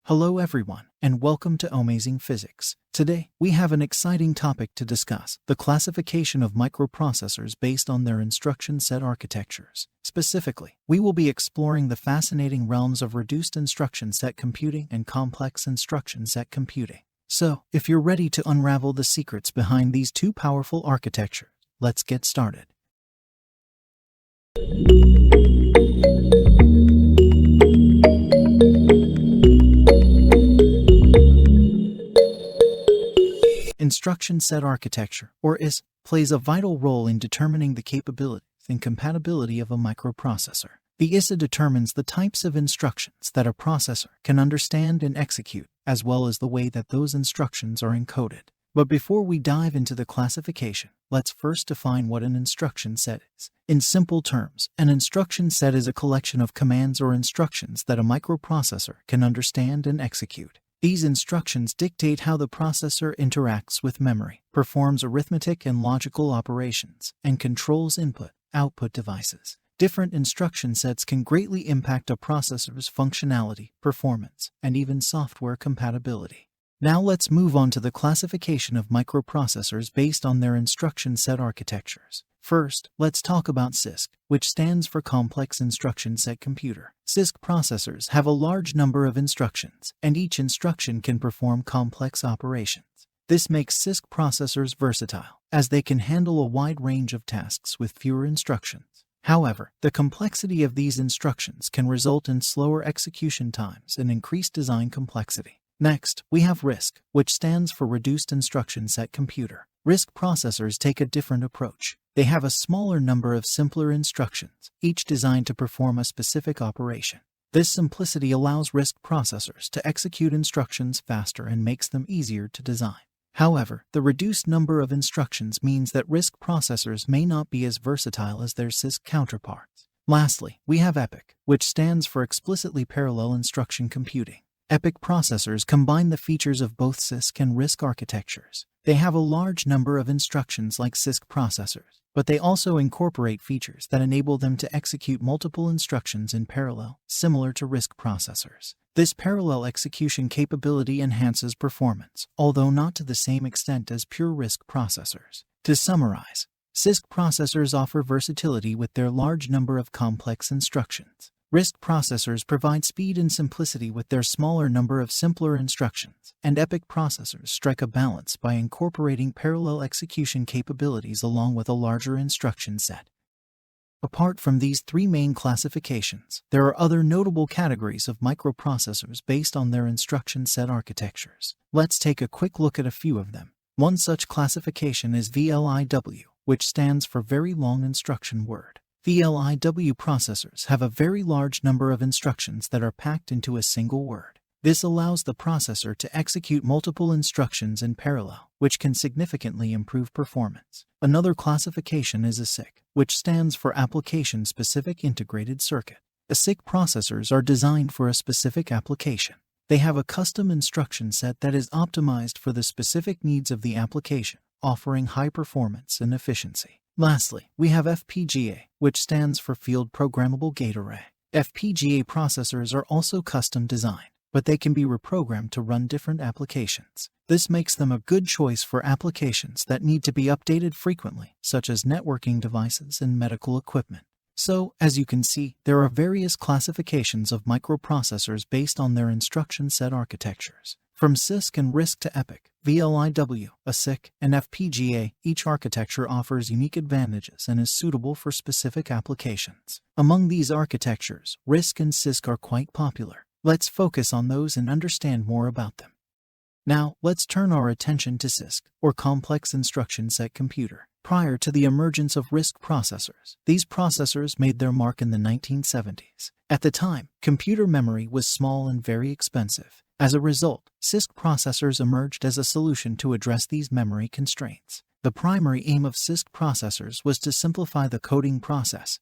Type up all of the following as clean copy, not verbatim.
Hello everyone, and welcome to Amazing Physics. Today, we have an exciting topic to discuss, the classification of microprocessors based on their instruction set architectures. Specifically, we will be exploring the fascinating realms of reduced instruction set computing and complex instruction set computing. So, if you're ready to unravel the secrets behind these two powerful architectures, let's get started. Instruction set architecture, or ISC, plays a vital role in determining the capabilities and compatibility of a microprocessor. The ISA determines the types of instructions that a processor can understand and execute, as well as the way that those instructions are encoded. But before we dive into the classification, let's first define what an instruction set is. In simple terms, an instruction set is a collection of commands or instructions that a microprocessor can understand and execute. These instructions dictate how the processor interacts with memory, performs arithmetic and logical operations, and controls input-output devices. Different instruction sets can greatly impact a processor's functionality, performance, and even software compatibility. Now let's move on to the classification of microprocessors based on their instruction set architectures. First, let's talk about CISC, which stands for Complex Instruction Set Computer. CISC processors have a large number of instructions, and each instruction can perform complex operations. This makes CISC processors versatile, as they can handle a wide range of tasks with fewer instructions. However, the complexity of these instructions can result in slower execution times and increased design complexity. Next, we have RISC, which stands for Reduced Instruction Set Computer. RISC processors take a different approach. They have a smaller number of simpler instructions, each designed to perform a specific operation. This simplicity allows RISC processors to execute instructions faster and makes them easier to design. However, the reduced number of instructions means that RISC processors may not be as versatile as their CISC counterparts. Lastly, we have EPIC, which stands for Explicitly Parallel Instruction Computing. EPIC processors combine the features of both CISC and RISC architectures. They have a large number of instructions like CISC processors, but they also incorporate features that enable them to execute multiple instructions in parallel, similar to RISC processors. This parallel execution capability enhances performance, although not to the same extent as pure RISC processors. To summarize, CISC processors offer versatility with their large number of complex instructions. RISC processors provide speed and simplicity with their smaller number of simpler instructions, and EPIC processors strike a balance by incorporating parallel execution capabilities along with a larger instruction set. Apart from these three main classifications, there are other notable categories of microprocessors based on their instruction set architectures. Let's take a quick look at a few of them. One such classification is VLIW, which stands for Very Long Instruction Word. VLIW processors have a very large number of instructions that are packed into a single word. This allows the processor to execute multiple instructions in parallel, which can significantly improve performance. Another classification is ASIC, which stands for Application-Specific Integrated Circuit. ASIC processors are designed for a specific application. They have a custom instruction set that is optimized for the specific needs of the application, offering high performance and efficiency. Lastly, we have FPGA, which stands for Field Programmable Gate Array. FPGA processors are also custom designed, but they can be reprogrammed to run different applications. This makes them a good choice for applications that need to be updated frequently, such as networking devices and medical equipment. So, as you can see, there are various classifications of microprocessors based on their instruction set architectures. From CISC and RISC to EPIC, VLIW, ASIC, and FPGA, each architecture offers unique advantages and is suitable for specific applications. Among these architectures, RISC and CISC are quite popular. Let's focus on those and understand more about them. Now, let's turn our attention to CISC, or Complex Instruction Set Computer. Prior to the emergence of RISC processors, these processors made their mark in the 1970s. At the time, computer memory was small and very expensive. As a result, CISC processors emerged as a solution to address these memory constraints. The primary aim of CISC processors was to simplify the coding process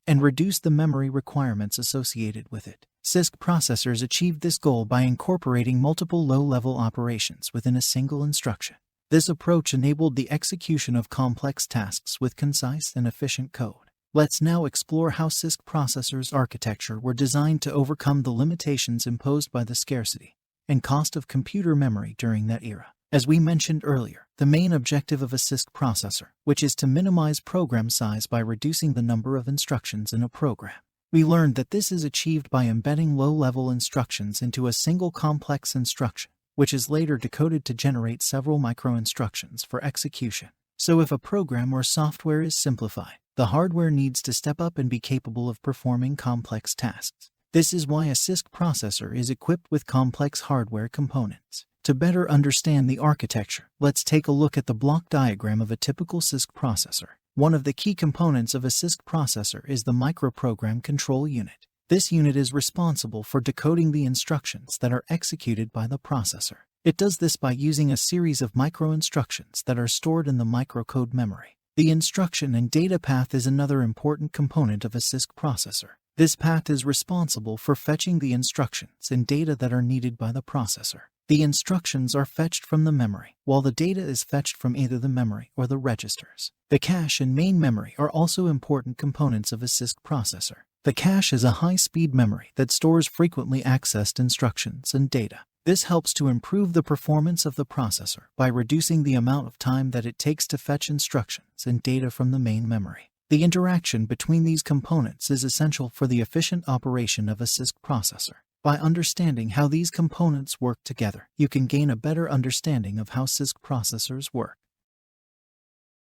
and reduce the memory requirements associated with it. CISC processors achieved this goal by incorporating multiple low-level operations within a single instruction. This approach enabled the execution of complex tasks with concise and efficient code. Let's now explore how CISC processors' architecture were designed to overcome the limitations imposed by the scarcity and cost of computer memory during that era. As we mentioned earlier, the main objective of a CISC processor, which is to minimize program size by reducing the number of instructions in a program. We learned that this is achieved by embedding low-level instructions into a single complex instruction, which is later decoded to generate several micro-instructions for execution. So if a program or software is simplified, the hardware needs to step up and be capable of performing complex tasks. This is why a CISC processor is equipped with complex hardware components. To better understand the architecture, let's take a look at the block diagram of a typical CISC processor. One of the key components of a CISC processor is the microprogram control unit. This unit is responsible for decoding the instructions that are executed by the processor. It does this by using a series of micro-instructions that are stored in the microcode memory. The instruction and data path is another important component of a CISC processor. This path is responsible for fetching the instructions and data that are needed by the processor. The instructions are fetched from the memory, while the data is fetched from either the memory or the registers. The cache and main memory are also important components of a CISC processor. The cache is a high-speed memory that stores frequently accessed instructions and data. This helps to improve the performance of the processor by reducing the amount of time that it takes to fetch instructions and data from the main memory. The interaction between these components is essential for the efficient operation of a CISC processor. By understanding how these components work together, you can gain a better understanding of how CISC processors work.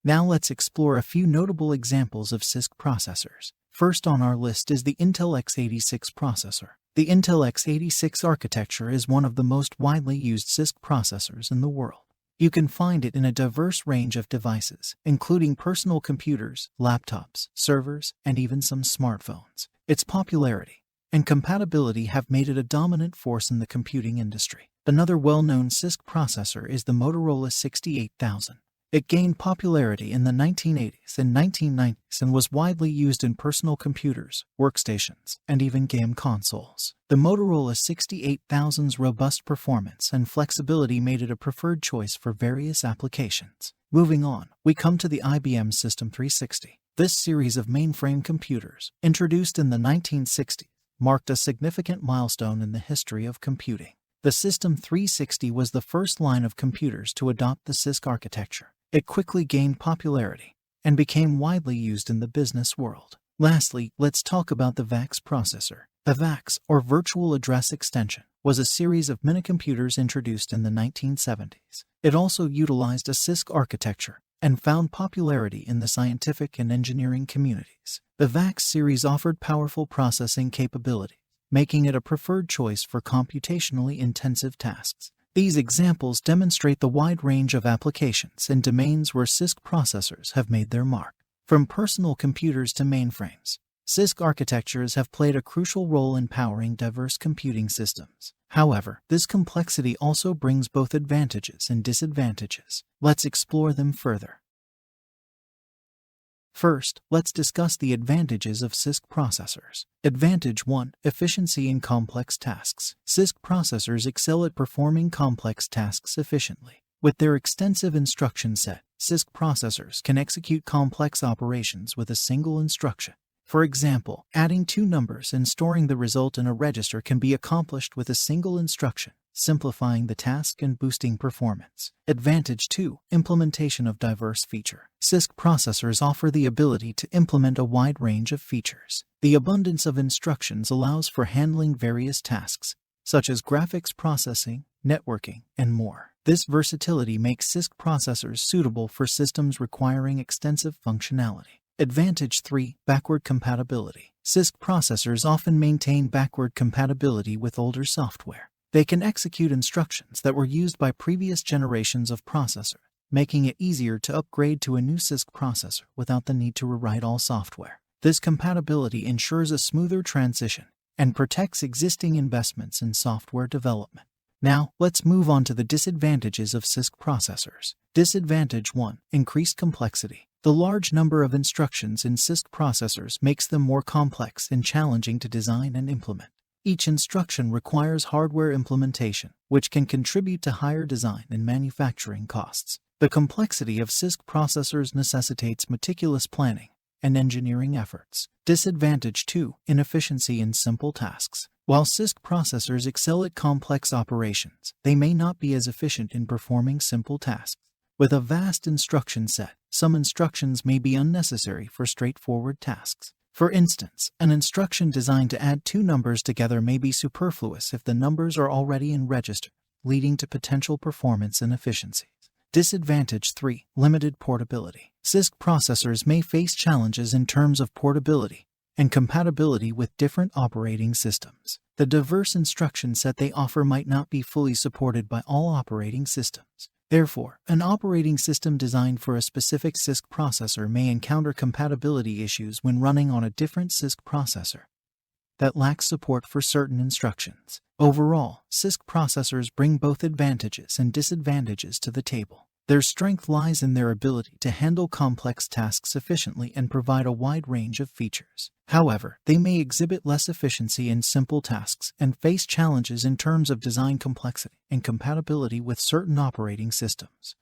Now let's explore a few notable examples of CISC processors. First on our list is the Intel x86 processor. The Intel x86 architecture is one of the most widely used CISC processors in the world. You can find it in a diverse range of devices, including personal computers, laptops, servers, and even some smartphones. Its popularity and compatibility have made it a dominant force in the computing industry. Another well-known CISC processor is the Motorola 68000. It gained popularity in the 1980s and 1990s and was widely used in personal computers, workstations, and even game consoles. The Motorola 68000's robust performance and flexibility made it a preferred choice for various applications. Moving on, we come to the IBM System 360. This series of mainframe computers, introduced in the 1960s, marked a significant milestone in the history of computing. The System 360 was the first line of computers to adopt the CISC architecture. It quickly gained popularity and became widely used in the business world. Lastly, let's talk about the VAX processor. The VAX, or Virtual Address Extension, was a series of minicomputers introduced in the 1970s. It also utilized a CISC architecture and found popularity in the scientific and engineering communities. The VAX series offered powerful processing capability, making it a preferred choice for computationally intensive tasks. These examples demonstrate the wide range of applications and domains where CISC processors have made their mark. From personal computers to mainframes, CISC architectures have played a crucial role in powering diverse computing systems. However, this complexity also brings both advantages and disadvantages. Let's explore them further. First, let's discuss the advantages of CISC processors. Advantage 1. Efficiency in complex tasks. CISC processors excel at performing complex tasks efficiently. With their extensive instruction set, CISC processors can execute complex operations with a single instruction. For example, adding two numbers and storing the result in a register can be accomplished with a single instruction, simplifying the task and boosting performance. Advantage 2. Implementation of diverse features. CISC processors offer the ability to implement a wide range of features. The abundance of instructions allows for handling various tasks, such as graphics processing, networking, and more. This versatility makes CISC processors suitable for systems requiring extensive functionality. Advantage 3. Backward compatibility. CISC processors often maintain backward compatibility with older software. They can execute instructions that were used by previous generations of processors, making it easier to upgrade to a new CISC processor without the need to rewrite all software. This compatibility ensures a smoother transition and protects existing investments in software development. Now, let's move on to the disadvantages of CISC processors. Disadvantage 1. Increased complexity. The large number of instructions in CISC processors makes them more complex and challenging to design and implement. Each instruction requires hardware implementation, which can contribute to higher design and manufacturing costs. The complexity of CISC processors necessitates meticulous planning and engineering efforts. Disadvantage 2. Inefficiency in simple tasks. While CISC processors excel at complex operations, they may not be as efficient in performing simple tasks. With a vast instruction set, some instructions may be unnecessary for straightforward tasks. For instance, an instruction designed to add two numbers together may be superfluous if the numbers are already in register, leading to potential performance inefficiencies. Disadvantage 3. Limited portability. CISC processors may face challenges in terms of portability and compatibility with different operating systems. The diverse instruction set they offer might not be fully supported by all operating systems. Therefore, an operating system designed for a specific CISC processor may encounter compatibility issues when running on a different CISC processor that lacks support for certain instructions. Overall, CISC processors bring both advantages and disadvantages to the table. Their strength lies in their ability to handle complex tasks efficiently and provide a wide range of features. However, they may exhibit less efficiency in simple tasks and face challenges in terms of design complexity and compatibility with certain operating systems.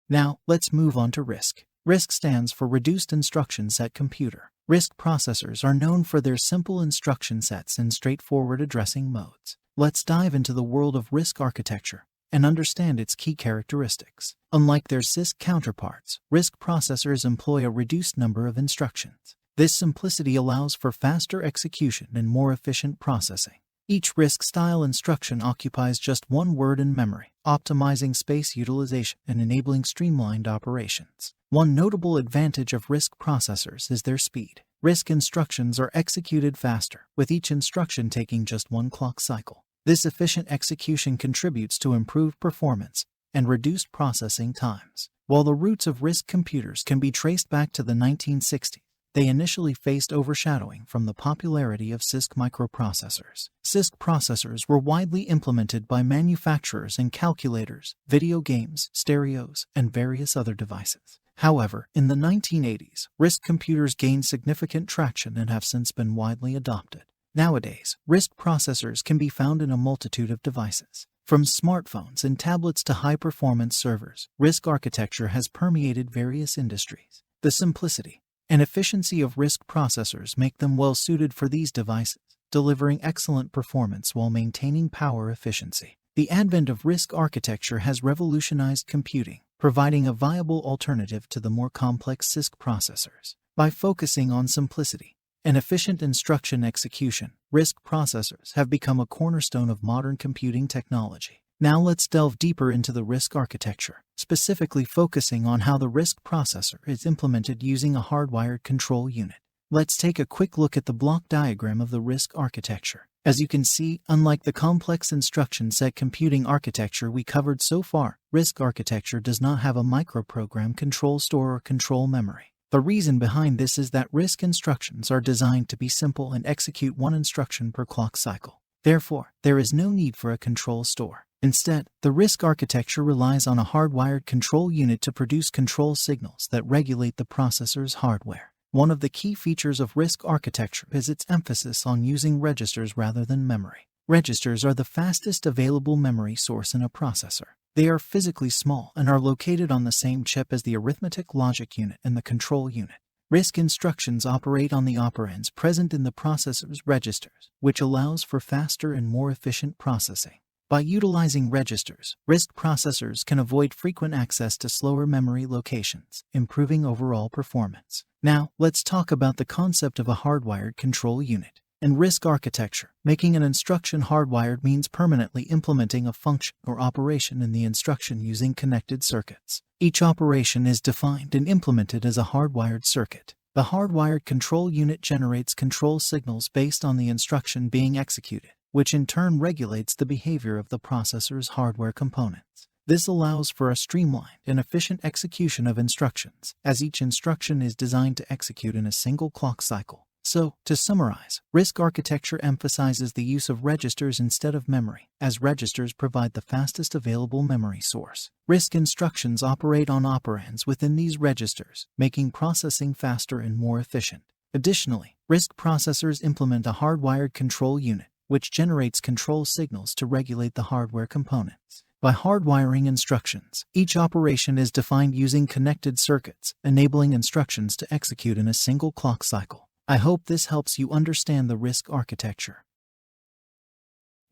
Now, let's move on to RISC. RISC stands for Reduced Instruction Set Computer. RISC processors are known for their simple instruction sets and straightforward addressing modes. Let's dive into the world of RISC architecture and understand its key characteristics. Unlike their CISC counterparts, RISC processors employ a reduced number of instructions. This simplicity allows for faster execution and more efficient processing. Each RISC-style instruction occupies just one word in memory, optimizing space utilization and enabling streamlined operations. One notable advantage of RISC processors is their speed. RISC instructions are executed faster, with each instruction taking just one clock cycle. This efficient execution contributes to improved performance and reduced processing times. While the roots of RISC computers can be traced back to the 1960s, they initially faced overshadowing from the popularity of CISC microprocessors. CISC processors were widely implemented by manufacturers in calculators, video games, stereos, and various other devices. However, in the 1980s, RISC computers gained significant traction and have since been widely adopted. Nowadays, RISC processors can be found in a multitude of devices. From smartphones and tablets to high-performance servers, RISC architecture has permeated various industries. The simplicity and efficiency of RISC processors make them well-suited for these devices, delivering excellent performance while maintaining power efficiency. The advent of RISC architecture has revolutionized computing, providing a viable alternative to the more complex CISC processors. By focusing on simplicity and efficient instruction execution, RISC processors have become a cornerstone of modern computing technology. Now let's delve deeper into the RISC architecture, specifically focusing on how the RISC processor is implemented using a hardwired control unit. Let's take a quick look at the block diagram of the RISC architecture. As you can see, unlike the complex instruction set computing architecture we covered so far, RISC architecture does not have a microprogram control store or control memory. The reason behind this is that RISC instructions are designed to be simple and execute one instruction per clock cycle. Therefore, there is no need for a control store. Instead, the RISC architecture relies on a hardwired control unit to produce control signals that regulate the processor's hardware. One of the key features of RISC architecture is its emphasis on using registers rather than memory. Registers are the fastest available memory source in a processor. They are physically small and are located on the same chip as the arithmetic logic unit and the control unit. RISC instructions operate on the operands present in the processor's registers, which allows for faster and more efficient processing. By utilizing registers, RISC processors can avoid frequent access to slower memory locations, improving overall performance. Now, let's talk about the concept of a hardwired control unit. In RISC architecture, making an instruction hardwired means permanently implementing a function or operation in the instruction using connected circuits. Each operation is defined and implemented as a hardwired circuit. The hardwired control unit generates control signals based on the instruction being executed, which in turn regulates the behavior of the processor's hardware components. This allows for a streamlined and efficient execution of instructions, as each instruction is designed to execute in a single clock cycle. So, to summarize, RISC architecture emphasizes the use of registers instead of memory, as registers provide the fastest available memory source. RISC instructions operate on operands within these registers, making processing faster and more efficient. Additionally, RISC processors implement a hardwired control unit, which generates control signals to regulate the hardware components. By hardwiring instructions, each operation is defined using connected circuits, enabling instructions to execute in a single clock cycle. I hope this helps you understand the RISC architecture.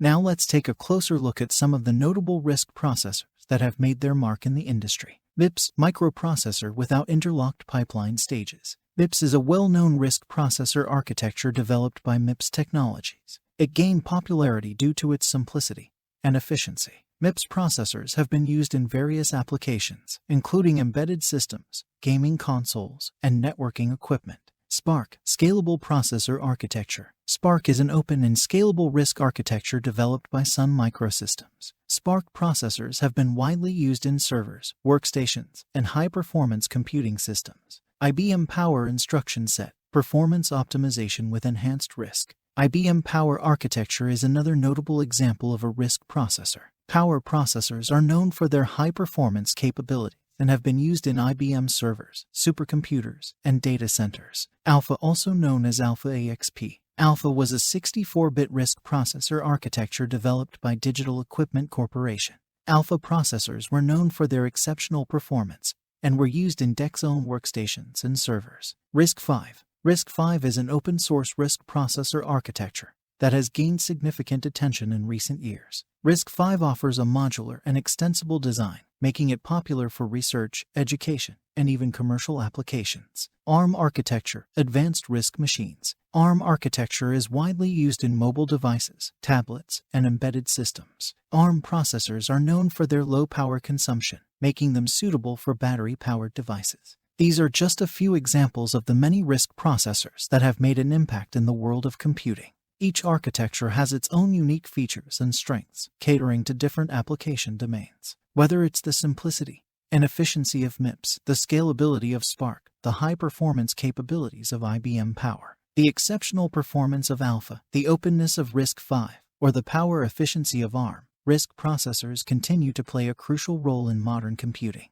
Now let's take a closer look at some of the notable RISC processors that have made their mark in the industry. MIPS, microprocessor without interlocked pipeline stages. MIPS is a well-known RISC processor architecture developed by MIPS Technologies. It gained popularity due to its simplicity and efficiency. MIPS processors have been used in various applications, including embedded systems, gaming consoles, and networking equipment. SPARC, Scalable Processor Architecture. SPARC is an open and scalable RISC architecture developed by Sun Microsystems. SPARC processors have been widely used in servers, workstations, and high-performance computing systems. IBM Power Instruction Set, Performance Optimization with Enhanced RISC. IBM Power Architecture is another notable example of a RISC processor. Power processors are known for their high-performance capability and have been used in IBM servers, supercomputers, and data centers. Alpha, also known as Alpha AXP. Alpha was a 64-bit RISC processor architecture developed by Digital Equipment Corporation. Alpha processors were known for their exceptional performance and were used in DEC-zone workstations and servers. RISC-V. RISC-V is an open-source RISC processor architecture that has gained significant attention in recent years. RISC-V offers a modular and extensible design, making it popular for research, education, and even commercial applications. ARM architecture, advanced RISC machines. ARM architecture is widely used in mobile devices, tablets, and embedded systems. ARM processors are known for their low power consumption, making them suitable for battery-powered devices. These are just a few examples of the many RISC processors that have made an impact in the world of computing. Each architecture has its own unique features and strengths, catering to different application domains. Whether it's the simplicity and efficiency of MIPS, the scalability of SPARC, the high-performance capabilities of IBM Power, the exceptional performance of Alpha, the openness of RISC-V, or the power efficiency of ARM, RISC processors continue to play a crucial role in modern computing.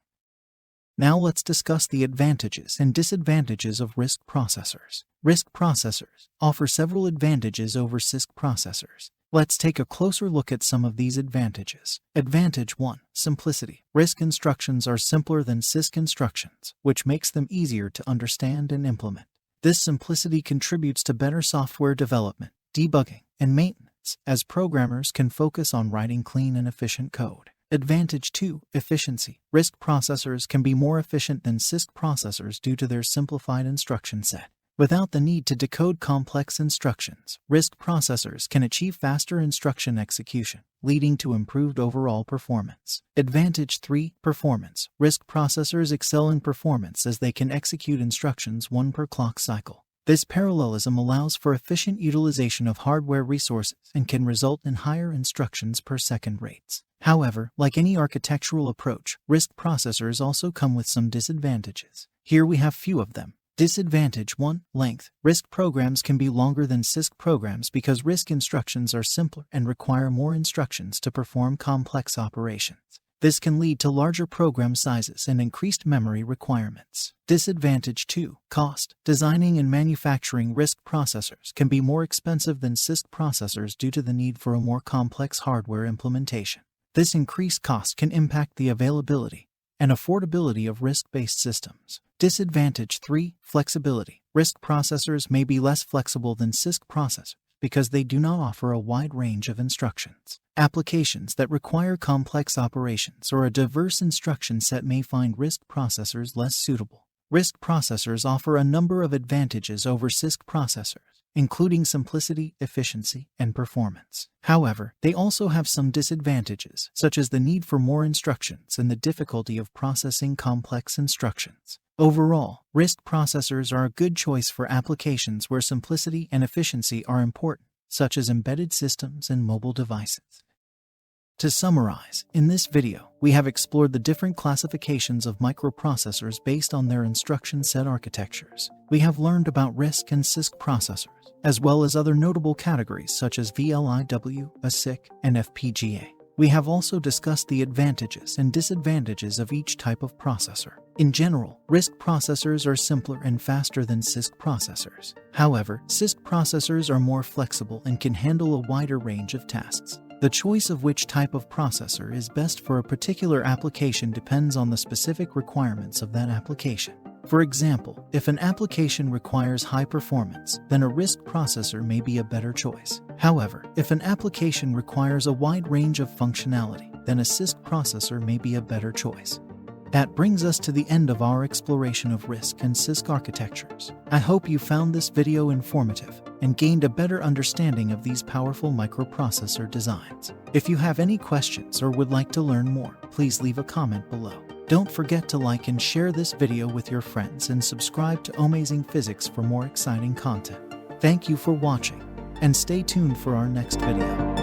Now let's discuss the advantages and disadvantages of RISC processors. RISC processors offer several advantages over CISC processors. Let's take a closer look at some of these advantages. Advantage 1. Simplicity. RISC instructions are simpler than CISC instructions, which makes them easier to understand and implement. This simplicity contributes to better software development, debugging, and maintenance, as programmers can focus on writing clean and efficient code. Advantage 2. Efficiency. RISC processors can be more efficient than CISC processors due to their simplified instruction set. Without the need to decode complex instructions, RISC processors can achieve faster instruction execution, leading to improved overall performance. Advantage 3. Performance. RISC processors excel in performance as they can execute instructions one per clock cycle. This parallelism allows for efficient utilization of hardware resources and can result in higher instructions per second rates. However, like any architectural approach, RISC processors also come with some disadvantages. Here we have few of them. Disadvantage 1. Length. RISC programs can be longer than CISC programs because RISC instructions are simpler and require more instructions to perform complex operations. This can lead to larger program sizes and increased memory requirements. Disadvantage 2. Cost. Designing and manufacturing RISC processors can be more expensive than CISC processors due to the need for a more complex hardware implementation. This increased cost can impact the availability and affordability of RISC-based systems. Disadvantage 3. Flexibility. RISC processors may be less flexible than CISC processors because they do not offer a wide range of instructions. Applications that require complex operations or a diverse instruction set may find RISC processors less suitable. RISC processors offer a number of advantages over CISC processors, including simplicity, efficiency, and performance. However, they also have some disadvantages, such as the need for more instructions and the difficulty of processing complex instructions. Overall, RISC processors are a good choice for applications where simplicity and efficiency are important, such as embedded systems and mobile devices. To summarize, in this video, we have explored the different classifications of microprocessors based on their instruction set architectures. We have learned about RISC and CISC processors, as well as other notable categories such as VLIW, ASIC, and FPGA. We have also discussed the advantages and disadvantages of each type of processor. In general, RISC processors are simpler and faster than CISC processors. However, CISC processors are more flexible and can handle a wider range of tasks. The choice of which type of processor is best for a particular application depends on the specific requirements of that application. For example, if an application requires high performance, then a RISC processor may be a better choice. However, if an application requires a wide range of functionality, then a CISC processor may be a better choice. That brings us to the end of our exploration of RISC and CISC architectures. I hope you found this video informative and gained a better understanding of these powerful microprocessor designs. If you have any questions or would like to learn more, please leave a comment below. Don't forget to like and share this video with your friends and subscribe to Amazing Physics for more exciting content. Thank you for watching, and stay tuned for our next video.